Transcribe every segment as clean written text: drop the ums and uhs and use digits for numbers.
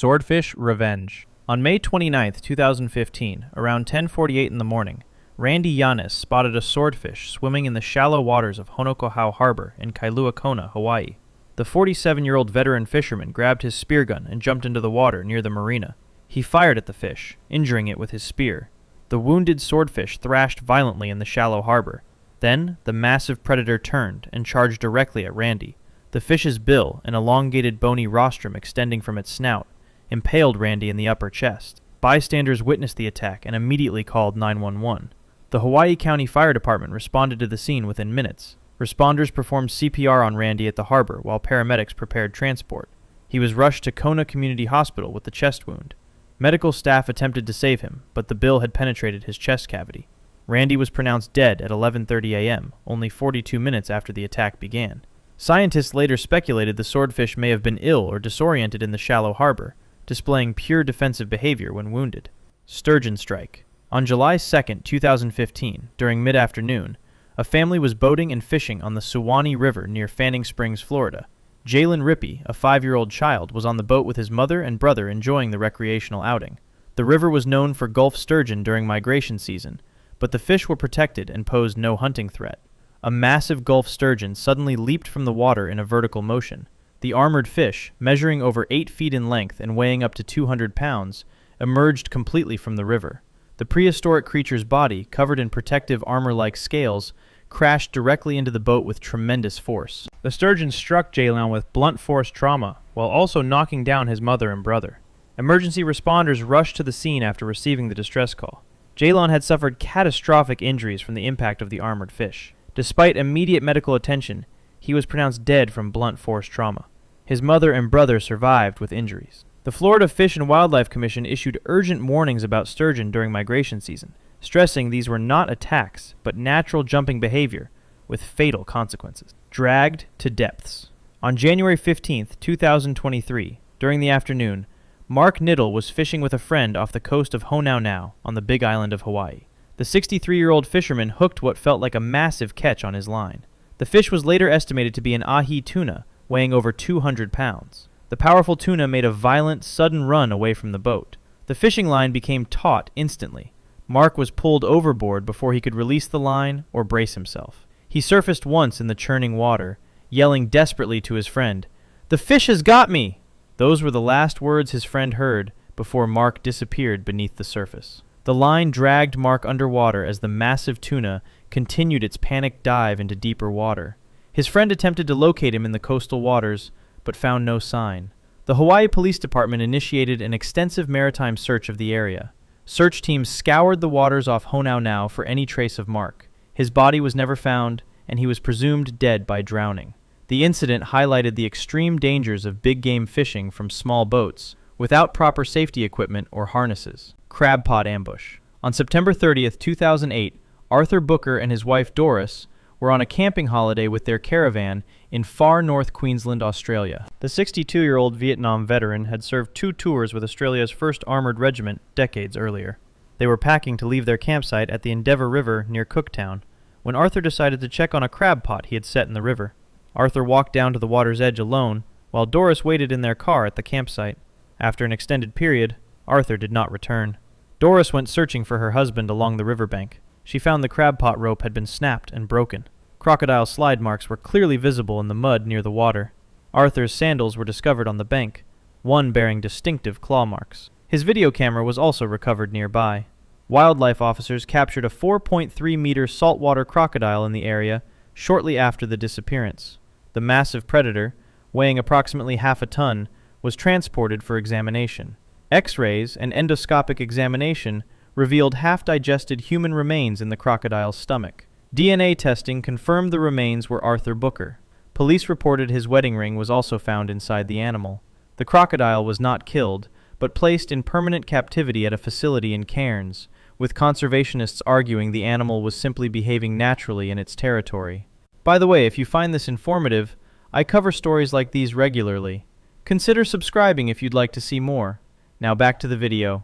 Swordfish Revenge. On May 29, 2015, around 10:48 in the morning, Randy Yanis spotted a swordfish swimming in the shallow waters of Honokohau Harbor in Kailua Kona, Hawaii. The 47-year-old veteran fisherman grabbed his spear gun and jumped into the water near the marina. He fired at the fish, injuring it with his spear. The wounded swordfish thrashed violently in the shallow harbor. Then, the massive predator turned and charged directly at Randy. The fish's bill, an elongated bony rostrum extending from its snout, impaled Randy in the upper chest. Bystanders witnessed the attack and immediately called 911. The Hawaii County Fire Department responded to the scene within minutes. Responders performed CPR on Randy at the harbor while paramedics prepared transport. He was rushed to Kona Community Hospital with a chest wound. Medical staff attempted to save him, but the bill had penetrated his chest cavity. Randy was pronounced dead at 11:30 a.m., only 42 minutes after the attack began. Scientists later speculated the swordfish may have been ill or disoriented in the shallow harbor, displaying pure defensive behavior when wounded. Sturgeon strike. On July 2, 2015, during mid-afternoon, a family was boating and fishing on the Suwannee River near Fanning Springs, Florida. Jalen Rippey, a 5-year-old child, was on the boat with his mother and brother enjoying the recreational outing. The river was known for Gulf sturgeon during migration season, but the fish were protected and posed no hunting threat. A massive Gulf sturgeon suddenly leaped from the water in a vertical motion. The armored fish, measuring over 8 feet in length and weighing up to 200 pounds, emerged completely from the river. The prehistoric creature's body, covered in protective armor-like scales, crashed directly into the boat with tremendous force. The sturgeon struck Jalen with blunt force trauma, while also knocking down his mother and brother. Emergency responders rushed to the scene after receiving the distress call. Jalen had suffered catastrophic injuries from the impact of the armored fish. Despite immediate medical attention, he was pronounced dead from blunt force trauma. His mother and brother survived with injuries. The Florida Fish and Wildlife Commission issued urgent warnings about sturgeon during migration season, stressing these were not attacks, but natural jumping behavior with fatal consequences. Dragged to depths. On January 15, 2023, during the afternoon, Mark Niddle was fishing with a friend off the coast of Honaunau on the Big Island of Hawaii. The 63-year-old fisherman hooked what felt like a massive catch on his line. The fish was later estimated to be an ahi tuna, weighing over 200 pounds. The powerful tuna made a violent, sudden run away from the boat. The fishing line became taut instantly. Mark was pulled overboard before he could release the line or brace himself. He surfaced once in the churning water, yelling desperately to his friend, "The fish has got me!" Those were the last words his friend heard before Mark disappeared beneath the surface. The line dragged Mark underwater as the massive tuna continued its panicked dive into deeper water. His friend attempted to locate him in the coastal waters, but found no sign. The Hawaii Police Department initiated an extensive maritime search of the area. Search teams scoured the waters off Honaunau for any trace of Mark. His body was never found, and he was presumed dead by drowning. The incident highlighted the extreme dangers of big game fishing from small boats, without proper safety equipment or harnesses. Crab pot ambush. On September 30, 2008, Arthur Booker and his wife Doris were on a camping holiday with their caravan in far north Queensland, Australia. The 62-year-old Vietnam veteran had served 2 tours with Australia's 1st Armoured Regiment decades earlier. They were packing to leave their campsite at the Endeavour River near Cooktown when Arthur decided to check on a crab pot he had set in the river. Arthur walked down to the water's edge alone, while Doris waited in their car at the campsite. After an extended period, Arthur did not return. Doris went searching for her husband along the riverbank. She found the crab pot rope had been snapped and broken. Crocodile slide marks were clearly visible in the mud near the water. Arthur's sandals were discovered on the bank, one bearing distinctive claw marks. His video camera was also recovered nearby. Wildlife officers captured a 4.3-meter saltwater crocodile in the area shortly after the disappearance. The massive predator, weighing approximately half a ton, was transported for examination. X-rays and endoscopic examination revealed half-digested human remains in the crocodile's stomach. DNA testing confirmed the remains were Arthur Booker. Police reported his wedding ring was also found inside the animal. The crocodile was not killed, but placed in permanent captivity at a facility in Cairns, with conservationists arguing the animal was simply behaving naturally in its territory. By the way, if you find this informative, I cover stories like these regularly. Consider subscribing if you'd like to see more. Now back to the video.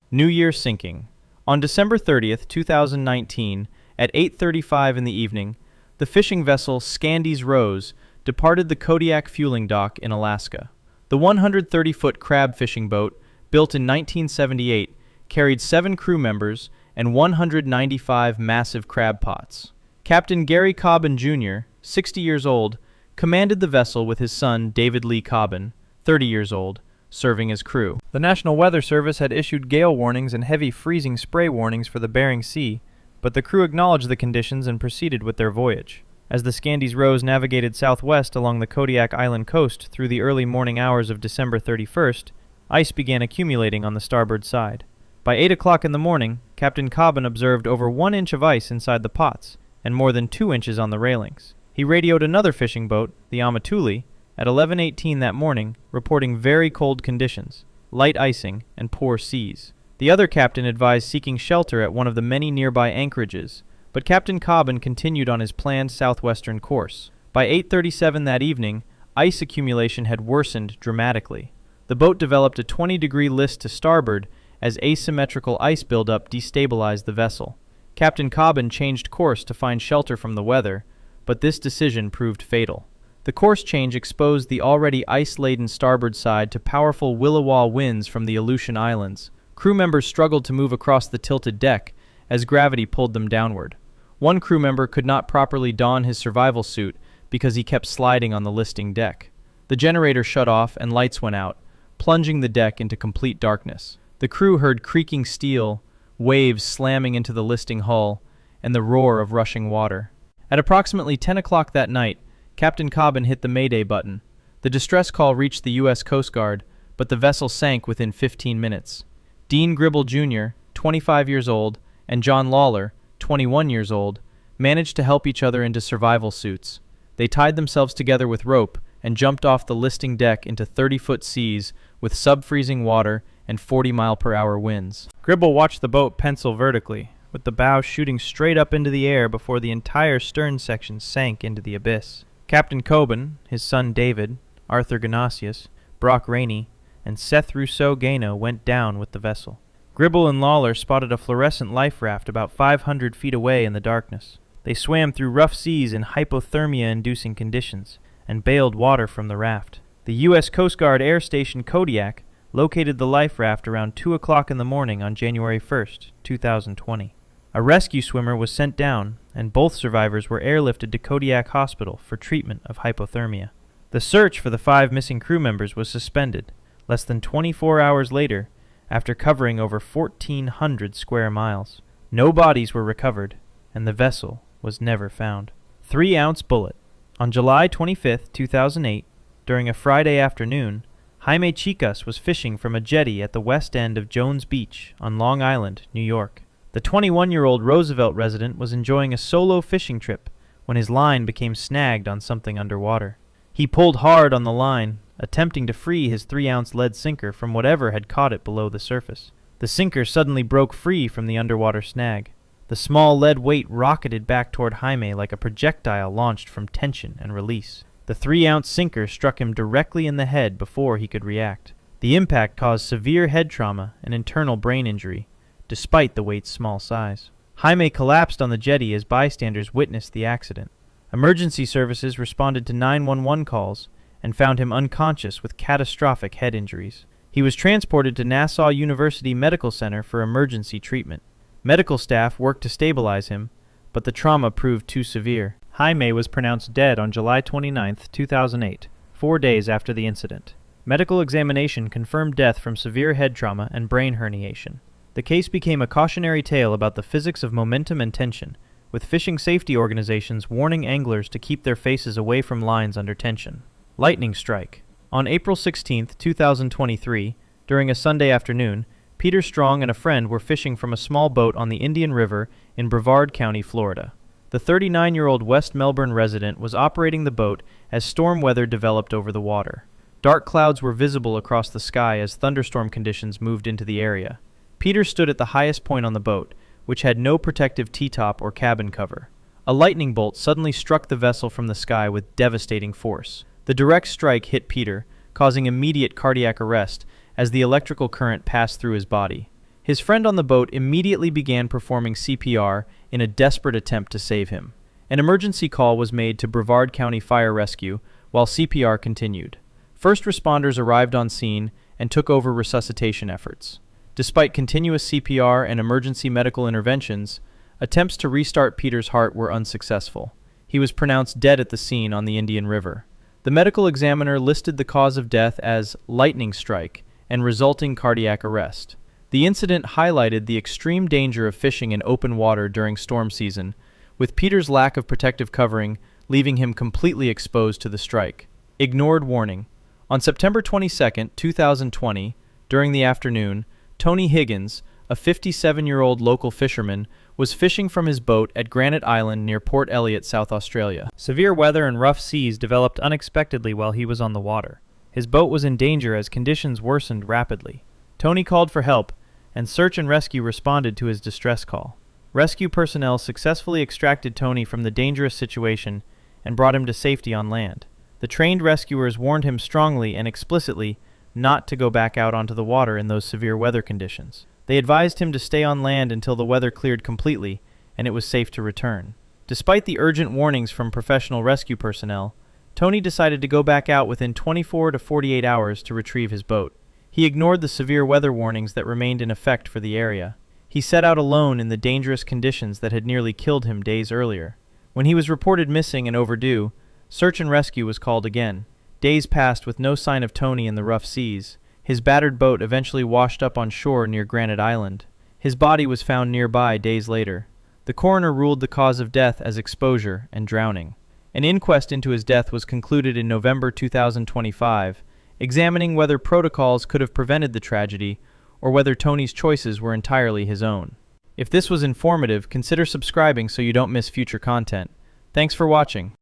New Year sinking. On December 30th, 2019, at 8:35 in the evening, the fishing vessel Scandies Rose departed the Kodiak fueling dock in Alaska. The 130-foot crab fishing boat, built in 1978, carried 7 crew members and 195 massive crab pots. Captain Gary Cobbin Jr., 60 years old, commanded the vessel with his son David Lee Cobbin, 30 years old, serving as crew. The National Weather Service had issued gale warnings and heavy freezing spray warnings for the Bering Sea, but the crew acknowledged the conditions and proceeded with their voyage. As the Scandies Rose navigated southwest along the Kodiak Island coast through the early morning hours of December 31st, ice began accumulating on the starboard side. By 8 o'clock in the morning, Captain Cobbin observed over 1 inch of ice inside the pots and more than 2 inches on the railings. He radioed another fishing boat, the Amatuli, at 11:18 that morning, reporting very cold conditions, light icing, and poor seas. The other captain advised seeking shelter at one of the many nearby anchorages, but Captain Cobbin continued on his planned southwestern course. By 8:37 that evening, ice accumulation had worsened dramatically. The boat developed a 20-degree list to starboard as asymmetrical ice buildup destabilized the vessel. Captain Cobbin changed course to find shelter from the weather, but this decision proved fatal. The course change exposed the already ice-laden starboard side to powerful Willowaw winds from the Aleutian Islands. Crew members struggled to move across the tilted deck as gravity pulled them downward. One crew member could not properly don his survival suit because he kept sliding on the listing deck. The generator shut off and lights went out, plunging the deck into complete darkness. The crew heard creaking steel, waves slamming into the listing hull, and the roar of rushing water. At approximately 10 o'clock that night, Captain Cobbin hit the Mayday button. The distress call reached the U.S. Coast Guard, but the vessel sank within 15 minutes. Dean Gribble Jr., 25 years old, and John Lawler, 21 years old, managed to help each other into survival suits. They tied themselves together with rope and jumped off the listing deck into 30-foot seas with sub-freezing water and 40-mile-per-hour winds. Gribble watched the boat pencil vertically, with the bow shooting straight up into the air before the entire stern section sank into the abyss. Captain Cobbin, his son David, Arthur Ganasius, Brock Rainey, and Seth Rousseau Gano went down with the vessel. Gribble and Lawler spotted a fluorescent life raft about 500 feet away in the darkness. They swam through rough seas in hypothermia-inducing conditions and bailed water from the raft. The U.S. Coast Guard Air Station Kodiak located the life raft around 2 o'clock in the morning on January 1st, 2020. A rescue swimmer was sent down, and both survivors were airlifted to Kodiak Hospital for treatment of hypothermia. The search for the 5 missing crew members was suspended less than 24 hours later after covering over 1,400 square miles. No bodies were recovered, and the vessel was never found. 3-ounce bullet. On July 25, 2008, during a Friday afternoon, Jaime Chicas was fishing from a jetty at the west end of Jones Beach on Long Island, New York. The 21-year-old Roosevelt resident was enjoying a solo fishing trip when his line became snagged on something underwater. He pulled hard on the line, attempting to free his 3-ounce lead sinker from whatever had caught it below the surface. The sinker suddenly broke free from the underwater snag. The small lead weight rocketed back toward Jaime like a projectile launched from tension and release. The 3-ounce sinker struck him directly in the head before he could react. The impact caused severe head trauma and internal brain injury, despite the weight's small size. Jaime collapsed on the jetty as bystanders witnessed the accident. Emergency services responded to 911 calls and found him unconscious with catastrophic head injuries. He was transported to Nassau University Medical Center for emergency treatment. Medical staff worked to stabilize him, but the trauma proved too severe. Jaime was pronounced dead on July 29, 2008, 4 days after the incident. Medical examination confirmed death from severe head trauma and brain herniation. The case became a cautionary tale about the physics of momentum and tension, with fishing safety organizations warning anglers to keep their faces away from lines under tension. Lightning strike. On April 16, 2023, during a Sunday afternoon, Peter Strong and a friend were fishing from a small boat on the Indian River in Brevard County, Florida. The 39-year-old West Melbourne resident was operating the boat as storm weather developed over the water. Dark clouds were visible across the sky as thunderstorm conditions moved into the area. Peter stood at the highest point on the boat, which had no protective T-top or cabin cover. A lightning bolt suddenly struck the vessel from the sky with devastating force. The direct strike hit Peter, causing immediate cardiac arrest as the electrical current passed through his body. His friend on the boat immediately began performing CPR in a desperate attempt to save him. An emergency call was made to Brevard County Fire Rescue while CPR continued. First responders arrived on scene and took over resuscitation efforts. Despite continuous CPR and emergency medical interventions, attempts to restart Peter's heart were unsuccessful. He was pronounced dead at the scene on the Indian River. The medical examiner listed the cause of death as lightning strike and resulting cardiac arrest. The incident highlighted the extreme danger of fishing in open water during storm season, with Peter's lack of protective covering leaving him completely exposed to the strike. Ignored warning. On September 22, 2020, during the afternoon, Tony Higgins, a 57-year-old local fisherman, was fishing from his boat at Granite Island near Port Elliot, South Australia. Severe weather and rough seas developed unexpectedly while he was on the water. His boat was in danger as conditions worsened rapidly. Tony called for help, and search and rescue responded to his distress call. Rescue personnel successfully extracted Tony from the dangerous situation and brought him to safety on land. The trained rescuers warned him strongly and explicitly not to go back out onto the water in those severe weather conditions. They advised him to stay on land until the weather cleared completely and it was safe to return. Despite the urgent warnings from professional rescue personnel, Tony decided to go back out within 24 to 48 hours to retrieve his boat. He ignored the severe weather warnings that remained in effect for the area. He set out alone in the dangerous conditions that had nearly killed him days earlier. When he was reported missing and overdue, search and rescue was called again. Days passed with no sign of Tony in the rough seas. His battered boat eventually washed up on shore near Granite Island. His body was found nearby days later. The coroner ruled the cause of death as exposure and drowning. An inquest into his death was concluded in November 2025, examining whether protocols could have prevented the tragedy or whether Tony's choices were entirely his own. If this was informative, consider subscribing so you don't miss future content. Thanks for watching.